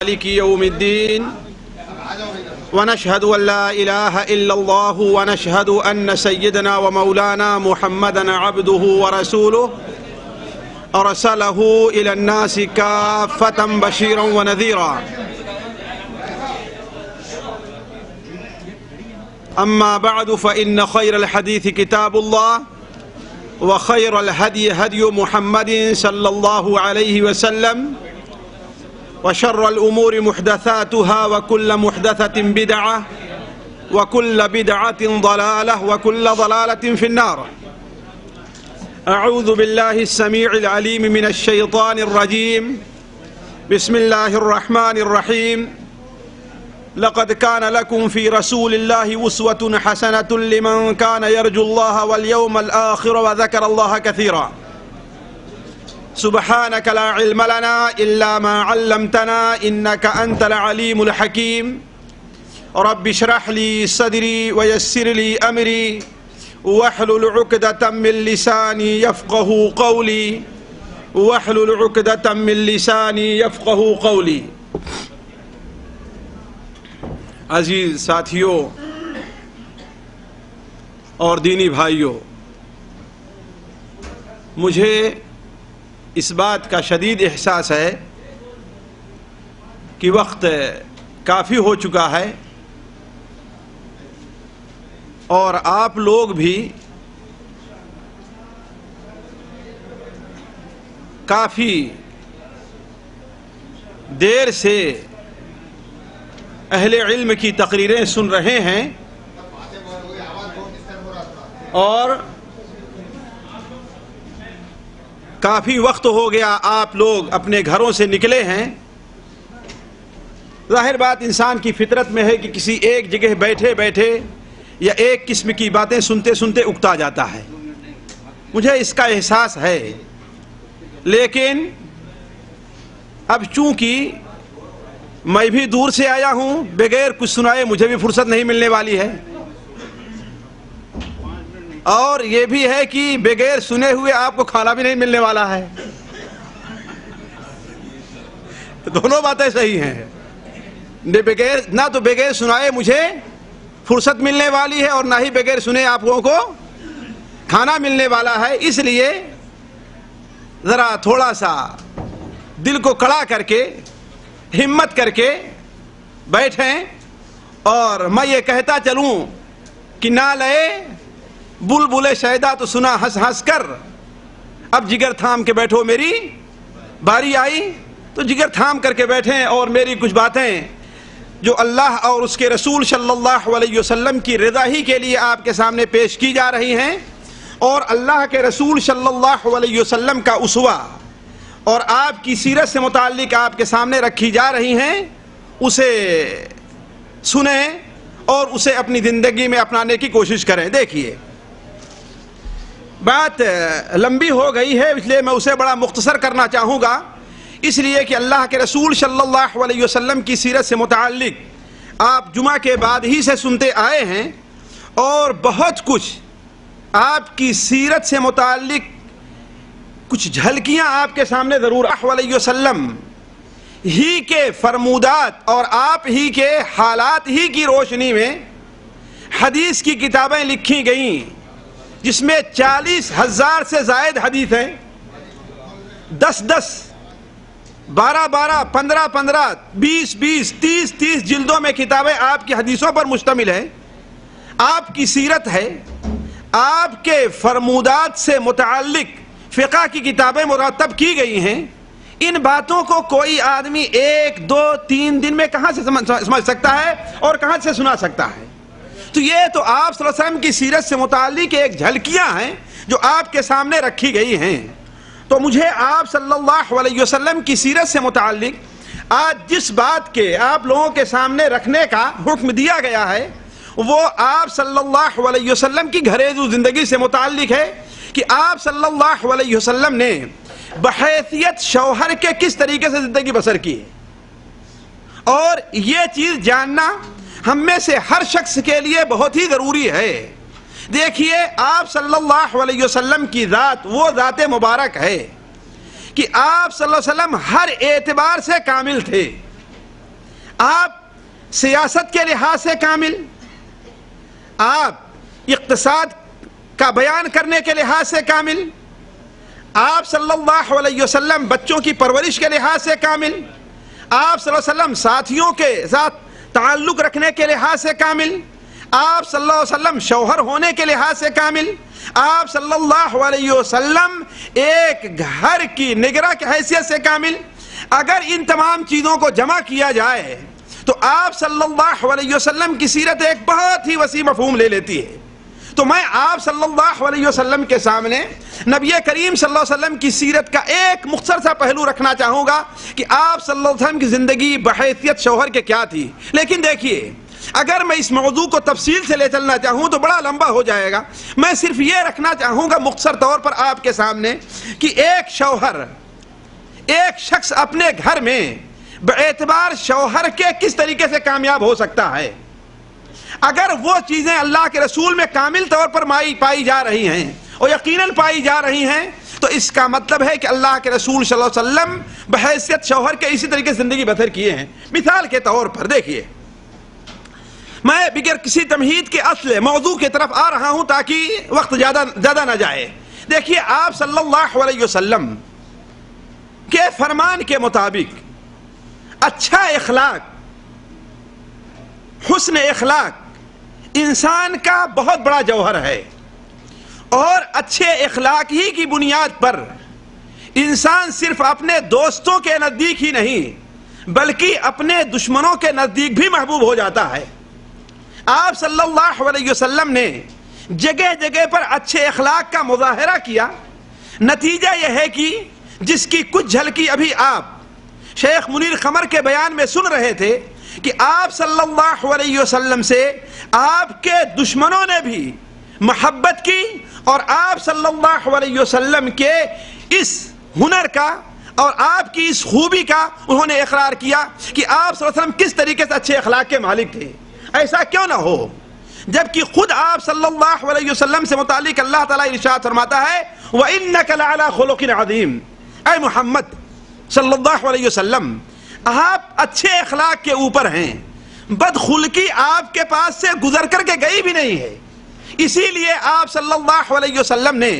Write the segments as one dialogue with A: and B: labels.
A: مالك يوم الدين ونشهد أن لا إله إلا الله ونشهد أن سيدنا ومولانا محمدا عبده ورسوله أرسله إلى الناس كافة بشيرا ونذيرا. أما بعد فإن خير الحديث كتاب الله وخير الهدي هدي محمد صلى الله عليه وسلم وشر الأمور محدثاتها وكل محدثة بدعة وكل بدعة ضلالة وكل ضلالة في النار. أعوذ بالله السميع العليم من الشيطان الرجيم. بسم الله الرحمن الرحيم. لقد كان لكم في رسول الله أسوة حسنة لمن كان يرجو الله واليوم الآخر وذكر الله كثيرا. سبحانك لا علم لنا إلا ما علمتنا إنك أنت العليم الحكيم. رب اشرح لي صدري ويسر لي أمري واحلل عقدة من لساني يفقه قولي واحلل عقدة من لساني يفقه قولي. عزیز ساتھیوں اور دینی بھائیوں، مجھے اس بات کا شدید احساس ہے کہ وقت کافی ہو چکا ہے اور آپ لوگ بھی کافی دیر سے اہل علم کی تقریریں سن رہے ہیں اور کافی وقت ہو گیا آپ لوگ اپنے گھروں سے نکلے ہیں. ظاہر بات انسان کی فطرت میں ہے کہ کسی ایک جگہ بیٹھے بیٹھے یا ایک قسم کی باتیں سنتے سنتے اکتا جاتا ہے. مجھے اس کا احساس ہے، لیکن اب چونکہ میں بھی دور سے آیا ہوں، بغیر کچھ سنائے مجھے بھی فرصت نہیں ملنے والی ہے، اور یہ بھی ہے کہ بغیر سنے ہوئے آپ کو کھانا بھی نہیں ملنے والا ہے. دونوں باتیں صحیح ہیں، نہ تو بغیر سنائے مجھے فرصت ملنے والی ہے اور نہ ہی بغیر سنے آپ لوگوں کو کھانا ملنے والا ہے. اس لیے ذرا تھوڑا سا دل کو کڑا کر کے ہمت کر کے بیٹھیں اور میں یہ کہتا چلوں کہ نہ لئے بلبل شیدا تو سنا ہنس ہنس کر، اب جگر تھام کے بیٹھو میری باری آئی. تو جگر تھام کر کے بیٹھیں اور میری کچھ باتیں جو اللہ اور اس کے رسول صلی اللہ علیہ وسلم کی رضا ہی کے لیے آپ کے سامنے پیش کی جا رہی ہیں اور اللہ کے رسول صلی اللہ علیہ وسلم کا اسوہ اور آپ کی سیرت سے متعلق آپ کے سامنے رکھی جا رہی ہیں، اسے سنیں اور اسے اپنی زندگی میں اپنانے کی کوشش کریں. دیکھیے بات لمبی ہو گئی ہے، اس لیے میں اسے بڑا مختصر کرنا چاہوں گا، اس لیے کہ اللہ کے رسول صلی اللہ علیہ وسلم کی سیرت سے متعلق آپ جمعہ کے بعد ہی سے سنتے آئے ہیں اور بہت کچھ آپ کی سیرت سے متعلق کچھ جھلکیاں آپ کے سامنے ضرور علیہ وسلم ہی کے فرمودات اور آپ ہی کے حالات ہی کی روشنی میں حدیث کی کتابیں لکھی گئیں، جس میں 40,000 سے زائد حدیث ہیں. 10-10 12-12 15-15 20-20 30-30 جلدوں میں کتابیں آپ کی حدیثوں پر مشتمل ہیں. آپ کی سیرت ہے، آپ کے فرمودات سے متعلق فقہ کی کتابیں مرتب کی گئی ہیں. ان باتوں کو کوئی آدمی 1-2-3 دن میں کہاں سے سمجھ سکتا ہے اور کہاں سے سنا سکتا ہے؟ تو یہ تو آپ صلی اللہ علیہ وسلم کی سیرت سے متعلق ایک جھلکیاں ہیں جو آپ کے سامنے رکھی گئی ہیں. تو مجھے آپ صلی اللہ علیہ وسلم کی سیرت سے متعلق آج جس بات کے آپ لوگوں کے سامنے رکھنے کا حکم دیا گیا ہے وہ آپ صلی اللہ علیہ وسلم کی گھریلو زندگی سے متعلق ہے کہ آپ صلی اللہ علیہ وسلم نے بحیثیت شوہر کے کس طریقے سے زندگی بسر کی، اور یہ چیز جاننا ہم میں سے ہر شخص کے لیے بہت ہی ضروری ہے. دیکھیے آپ صلی اللہ علیہ وسلم کی ذات وہ ذات مبارک ہے کہ آپ صلی اللہ علیہ وسلم ہر اعتبار سے کامل تھے. آپ سیاست کے لحاظ سے کامل، آپ اقتصاد کا بیان کرنے کے لحاظ سے کامل، آپ صلی اللہ علیہ وسلم بچوں کی پرورش کے لحاظ سے کامل، آپ صلی اللہ علیہ وسلم ساتھیوں کے ساتھ تعلق رکھنے کے لحاظ سے کامل، آپ صلی اللہ علیہ وسلم شوہر ہونے کے لحاظ سے کامل، آپ صلی اللہ علیہ وسلم ایک گھر کی نگراں کی حیثیت سے کامل۔ اگر ان تمام چیزوں کو جمع کیا جائے تو آپ صلی اللہ علیہ وسلم کی سیرت ایک بہت ہی وسیع مفہوم لے لیتی ہے۔ تو میں آپ صلی اللہ علیہ وسلم کے سامنے نبی کریم صلی اللہ علیہ وسلم کی سیرت کا ایک مختصر سا پہلو رکھنا چاہوں گا کہ آپ صلی اللہ علیہ وسلم کی زندگی بحیثیت شوہر کے کیا تھی۔ لیکن دیکھیے، اگر میں اس موضوع کو تفصیل سے لے چلنا چاہوں تو بڑا لمبا ہو جائے گا۔ میں صرف یہ رکھنا چاہوں گا مختصر طور پر آپ کے سامنے کہ ایک شوہر، ایک شخص اپنے گھر میں باعتبار شوہر کے کس طریقے سے کامیاب ہو سکتا ہے۔ اگر وہ چیزیں اللہ کے رسول میں کامل طور پر پائی جا رہی ہیں اور یقیناً پائی جا رہی ہیں تو اس کا مطلب ہے کہ اللہ کے رسول صلی اللہ علیہ وسلم بحیثیت شوہر کے اسی طریقے سے زندگی بسر کیے ہیں۔ مثال کے طور پر دیکھیے، میں بغیر کسی تمہید کے اصل موضوع کی طرف آ رہا ہوں تاکہ وقت زیادہ نہ جائے۔ دیکھیے، آپ صلی اللہ علیہ وسلم کے فرمان کے مطابق اچھا اخلاق، حسن اخلاق انسان کا بہت بڑا جوہر ہے، اور اچھے اخلاق ہی کی بنیاد پر انسان صرف اپنے دوستوں کے نزدیک ہی نہیں بلکہ اپنے دشمنوں کے نزدیک بھی محبوب ہو جاتا ہے۔ آپ صلی اللہ علیہ وسلم نے جگہ جگہ پر اچھے اخلاق کا مظاہرہ کیا۔ نتیجہ یہ ہے کہ جس کی کچھ جھلکی ابھی آپ شیخ منیر خمر کے بیان میں سن رہے تھے کہ آپ صلی اللہ علیہ وسلم سے آپ کے دشمنوں نے بھی محبت کی، اور آپ صلی اللہ علیہ وسلم کے اس ہنر کا اور آپ کی اس خوبی کا انہوں نے اقرار کیا کہ آپ صلی اللہ علیہ وسلم کس طریقے سے اچھے اخلاق کے مالک تھے۔ ایسا کیوں نہ ہو جبکہ خود آپ صلی اللہ علیہ وسلم سے متعلق اللہ تعالیٰ ارشاد فرماتا ہے وَإِنَّكَ لَعَلَىٰ خُلُقٍ عَظِيمٍ، اے محمد صلی اللہ علیہ وسلم آپ اچھے اخلاق کے اوپر ہیں، بدخلقی آپ کے پاس سے گزر کر کے گئی بھی نہیں ہے۔ اسی لیے آپ صلی اللہ علیہ وسلم نے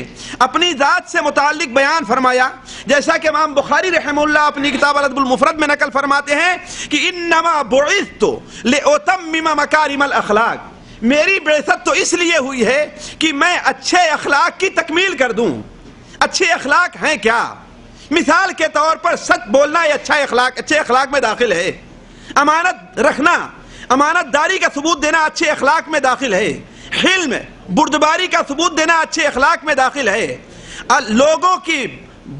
A: اپنی ذات سے متعلق بیان فرمایا، جیسا کہ امام بخاری رحمہ اللہ اپنی کتاب الادب المفرد میں نقل فرماتے ہیں کہ انما بعثت لأتمم مکارم الاخلاق، میری بعثت تو اس لیے ہوئی ہے کہ میں اچھے اخلاق کی تکمیل کر دوں۔ اچھے اخلاق ہیں کیا؟ مثال کے طور پر سچ بولنا یہ اچھے اخلاق میں داخل ہے۔ امانت رکھنا، امانت داری کا ثبوت دینا اچھے اخلاق میں داخل ہے۔ حلم، بردباری کا ثبوت دینا اچھے اخلاق میں داخل ہے۔ لوگوں کی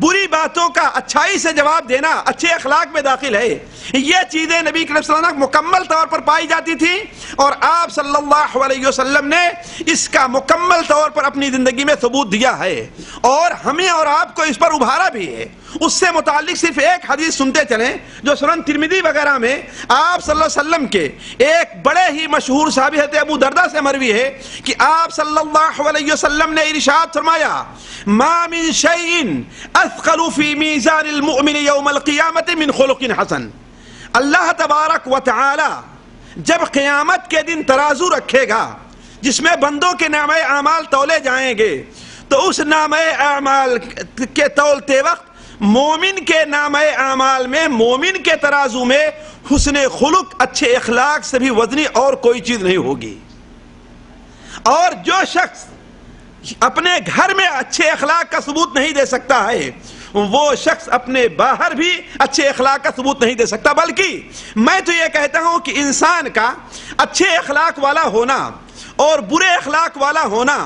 A: بری باتوں کا اچھائی سے جواب دینا اچھے اخلاق میں داخل ہے۔ یہ چیزیں نبی کریم صلی اللہ علیہ وسلم مکمل طور پر پائی جاتی تھی، اور آپ صلی اللہ علیہ وسلم نے اس کا مکمل طور پر اپنی زندگی میں ثبوت دیا ہے، اور ہمیں اور آپ کو اس پر ابھارا بھی ہے۔ اس سے متعلق صرف ایک حدیث سنتے چلیں جو سنن ترمذی وغیرہ میں آپ صلی اللہ علیہ وسلم کے ایک بڑے ہی مشہور صحابی حضرت ابو درداء سے مروی ہے کہ آپ صلی اللہ علیہ وسلم نے ارشاد فرمایا ما من شیء اثقل فی میزان المؤمن یوم القیامت من خلق حسن، اللہ تبارک و تعالی جب قیامت کے دن ترازو رکھے گا جس میں بندوں کے نامۂ اعمال تولے جائیں گے، تو اس نامۂ اعمال کے تولتے وقت مومن کے نامۂ اعمال میں، مومن کے ترازو میں حسن خلق، اچھے اخلاق سے بھی وزنی اور کوئی چیز نہیں ہوگی۔ اور جو شخص اپنے گھر میں اچھے اخلاق کا ثبوت نہیں دے سکتا ہے، وہ شخص اپنے باہر بھی اچھے اخلاق کا ثبوت نہیں دے سکتا۔ بلکہ میں تو یہ کہتا ہوں کہ انسان کا اچھے اخلاق والا ہونا اور برے اخلاق والا ہونا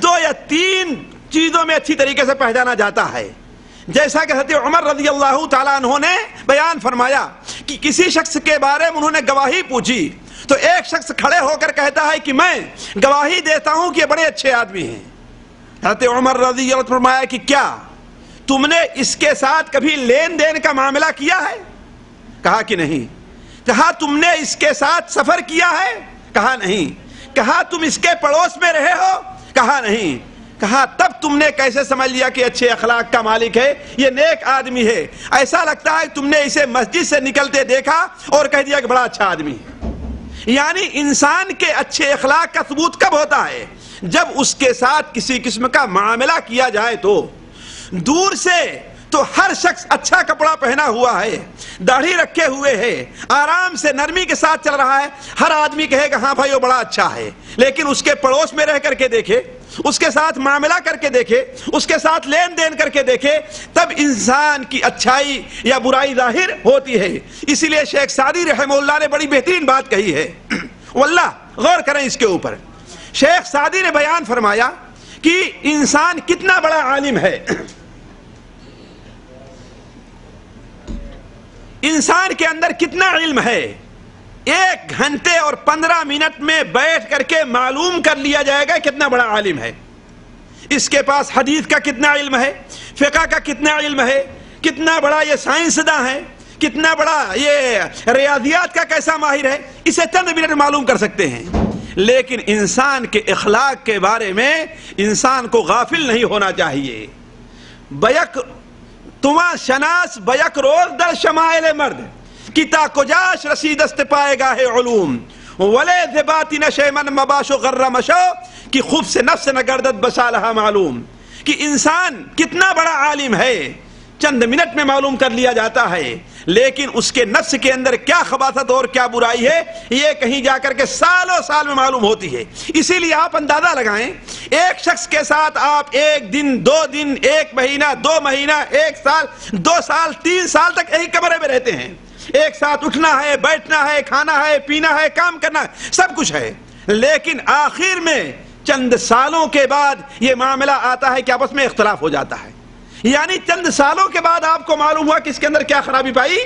A: 2 یا 3 چیزوں میں اچھی طریقے سے پہچانا جاتا ہے۔ جیسا کہ حضرت عمر رضی اللہ تعالیٰ عنہ نے بیان فرمایا کہ کسی شخص کے بارے میں انہوں نے گواہی پوچھی تو ایک شخص کھڑے ہو کر کہتا ہے کہ میں گواہی دیتا ہوں کہ یہ بڑے اچھے آدمی ہیں۔ حضرت عمر رضی اللہ عنہ نے فرمایا کہ کیا تم نے اس کے ساتھ کبھی لین دین کا معاملہ کیا ہے؟ کہا کہ نہیں۔ کہا تم نے اس کے ساتھ سفر کیا ہے؟ کہا نہیں۔ کہا تم اس کے پڑوس میں رہے ہو؟ کہا نہیں۔ کہا تب تم نے کیسے سمجھ لیا کہ اچھے اخلاق کا مالک ہے، یہ نیک آدمی ہے؟ ایسا لگتا ہے تم نے اسے مسجد سے نکلتے دیکھا اور کہہ دیا کہ بڑا اچھا آدمی ہے۔ یعنی انسان کے اچھے اخلاق کا ثبوت کب ہوتا ہے؟ جب اس کے ساتھ کسی قسم کا معاملہ کیا جائے تو دور سے تو ہر شخص اچھا کپڑا پہنا ہوا ہے، داڑھی رکھے ہوئے ہے، آرام سے نرمی کے ساتھ چل رہا ہے، ہر آدمی کہے گا ہاں بھائی وہ بڑا اچھا ہے، لیکن اس کے پڑوس میں رہ کر کے دیکھے، اس کے ساتھ معاملہ کر کے دیکھے، اس کے ساتھ لین دین کر کے دیکھے، تب انسان کی اچھائی یا برائی ظاہر ہوتی ہے۔ اسی لیے شیخ سعدی رحمہ اللہ نے بڑی بہترین بات کہی ہے، واللہ غور کریں اس کے اوپر۔ شیخ سعدی نے بیان فرمایا کہ انسان کتنا بڑا عالم ہے، انسان کے اندر کتنا علم ہے، 1 گھنٹے اور 15 منٹ میں بیٹھ کر کے معلوم کر لیا جائے گا کتنا بڑا عالم ہے۔ اس کے پاس حدیث کا کتنا علم ہے، فقہ کا کتنا علم ہے، کتنا بڑا یہ سائنسداں ہے، کتنا بڑا یہ ریاضیات کا کیسا ماہر ہے، اسے چند منٹ میں معلوم کر سکتے ہیں۔ لیکن انسان کے اخلاق کے بارے میں انسان کو غافل نہیں ہونا چاہیے۔ بیک تمہاں شناس بیک روز در شمائل مرد کتا کجاش رسیدست پائے گا ہے علوم ولے ذباتی نشے من مباش و غر مشو کہ خوب سے نفس نہ گردت بسالہ معلوم، کہ انسان کتنا بڑا عالم ہے چند منٹ میں معلوم کر لیا جاتا ہے، لیکن اس کے نفس کے اندر کیا خباثت اور کیا برائی ہے یہ کہیں جا کر کے سالوں سال میں معلوم ہوتی ہے۔ اسی لیے آپ اندازہ لگائیں، ایک شخص کے ساتھ آپ 1 دن 2 دن 1 مہینہ 2 مہینہ 1 سال 2 سال 3 سال تک ایک کمرے میں رہتے ہیں، ایک ساتھ اٹھنا ہے، بیٹھنا ہے، کھانا ہے، پینا ہے، کام کرنا ہے، سب کچھ ہے، لیکن آخر میں چند سالوں کے بعد یہ معاملہ آتا ہے کہ آپس میں اختلاف ہو جاتا ہے۔ یعنی چند سالوں کے بعد آپ کو معلوم ہوا کہ اس کے اندر کیا خرابی پائی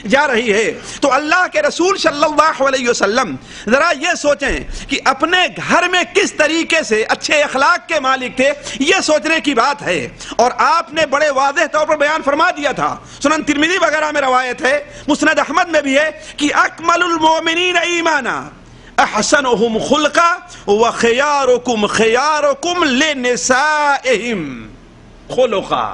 A: جا رہی ہے۔ تو اللہ کے رسول صلی اللہ علیہ وسلم ذرا یہ سوچیں کہ اپنے گھر میں کس طریقے سے اچھے اخلاق کے مالک تھے، یہ سوچنے کی بات ہے۔ اور آپ نے بڑے واضح طور پر بیان فرما دیا تھا، سنن ترمذی وغیرہ میں روایت ہے، مسند احمد میں بھی ہے کہ اکمل المؤمنین ایمانا احسنهم خلقا وخياركم خياركم لنسائهم خلقا،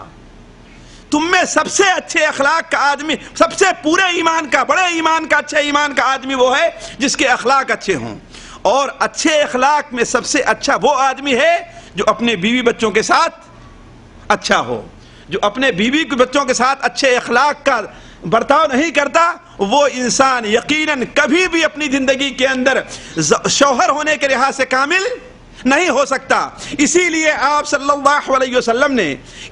A: تم میں سب سے اچھے اخلاق کا آدمی، سب سے پورے ایمان کا، بڑے ایمان کا، اچھے ایمان کا آدمی وہ ہے جس کے اخلاق اچھے ہوں، اور اچھے اخلاق میں سب سے اچھا وہ آدمی ہے جو اپنے بیوی بچوں کے ساتھ اچھا ہو، جو اپنے بیوی بچوں کے ساتھ اچھے اخلاق کا برتاؤ نہیں کرتا، وہ انسان یقیناً کبھی بھی اپنی زندگی کے اندر شوہر ہونے کے لحاظ سے کامل نہیں ہو سکتا۔ اسی لیے آپ صلی اللہ علیہ وسلم نے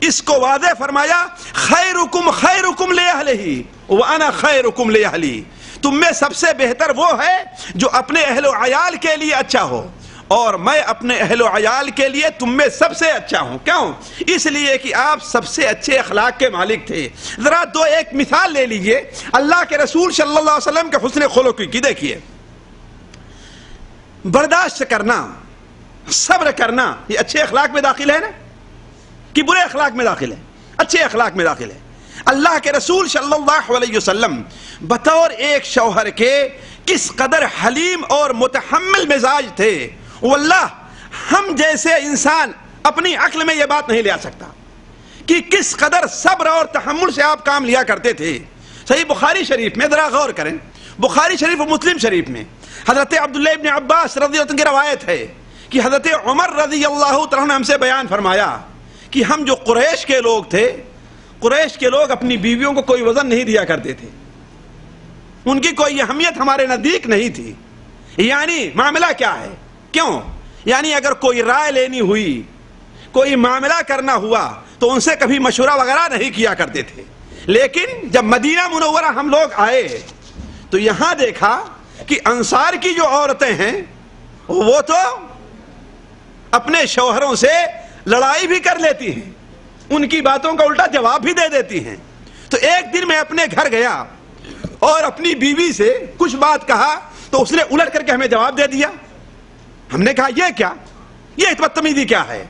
A: اس کو واضح فرمایا، خیرکم خیرکم لأہلہ وانا خیرکم لأہلی، تم میں سب سے بہتر وہ ہے جو اپنے اہل و عیال کے لیے اچھا ہو، اور میں اپنے اہل و عیال کے لیے تم میں سب سے اچھا ہوں۔ کیوں؟ اس لیے کہ آپ سب سے اچھے اخلاق کے مالک تھے۔ ذرا ایک مثال لے لیجئے اللہ کے رسول صلی اللہ علیہ وسلم کے حسن خلق کی۔ دیکھیے، برداشت کرنا، صبر کرنا، یہ اچھے اخلاق میں داخل ہے نا کہ برے اخلاق میں داخل ہے؟ اچھے اخلاق میں داخل ہے۔ اللہ کے رسول صلی اللہ علیہ وسلم بطور ایک شوہر کے کس قدر حلیم اور متحمل مزاج تھے، واللہ ہم جیسے انسان اپنی عقل میں یہ بات نہیں لے آ سکتا کہ کس قدر صبر اور تحمل سے آپ کام لیا کرتے تھے۔ صحیح بخاری شریف میں ذرا غور کریں، بخاری شریف اور مسلم شریف میں حضرت عبداللہ ابن عباس رضی اللہ عنہ کی روایت ہے کہ حضرت عمر رضی اللہ تعالیٰ نے ہم سے بیان فرمایا کہ ہم جو قریش کے لوگ تھے، قریش کے لوگ اپنی بیویوں کو کوئی وزن نہیں دیا کرتے تھے، ان کی کوئی اہمیت ہمارے نزدیک نہیں تھی۔ یعنی معاملہ کیا ہے؟ کیوں؟ یعنی اگر کوئی رائے لینی ہوئی، کوئی معاملہ کرنا ہوا تو ان سے کبھی مشورہ وغیرہ نہیں کیا کرتے تھے، لیکن جب مدینہ منورہ ہم لوگ آئے تو یہاں دیکھا کہ انصار کی جو عورتیں ہیں وہ تو اپنے شوہروں سے لڑائی بھی کر لیتی ہیں، ان کی باتوں کا الٹا جواب بھی دے دیتی ہیں۔ تو ایک دن میں اپنے گھر گیا اور اپنی بیوی سے کچھ بات کہا تو اس نے الٹ کر کے ہمیں جواب دے دیا۔ ہم نے کہا یہ کیا، یہ بدتمیزی کیا ہے؟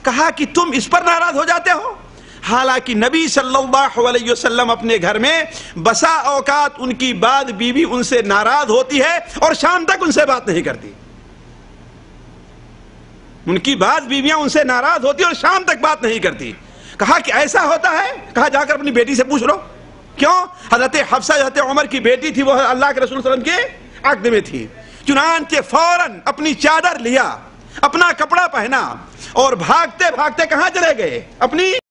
A: کہا کہ تم اس پر ناراض ہو جاتے ہو، حالانکہ نبی صلی اللہ علیہ وسلم اپنے گھر میں بسا اوقات ان کی بعد بیوی ان سے ناراض ہوتی ہے اور شام تک ان سے بات نہیں کرتی۔ ان کی بعض بیویاں ان سے ناراض ہوتی اور شام تک بات نہیں کرتی. کہا کہ ایسا ہوتا ہے؟ کہا جا کر اپنی بیٹی سے پوچھ لو. کیوں؟ حضرت حفصہ حضرت عمر کی بیٹی تھی, وہ اللہ کے رسول صلی اللہ علیہ وسلم کے عقد میں تھی. چنانچہ فوراً اپنی چادر لیا, اپنا کپڑا پہنا اور بھاگتے بھاگتے کہاں چلے گئے؟ اپنی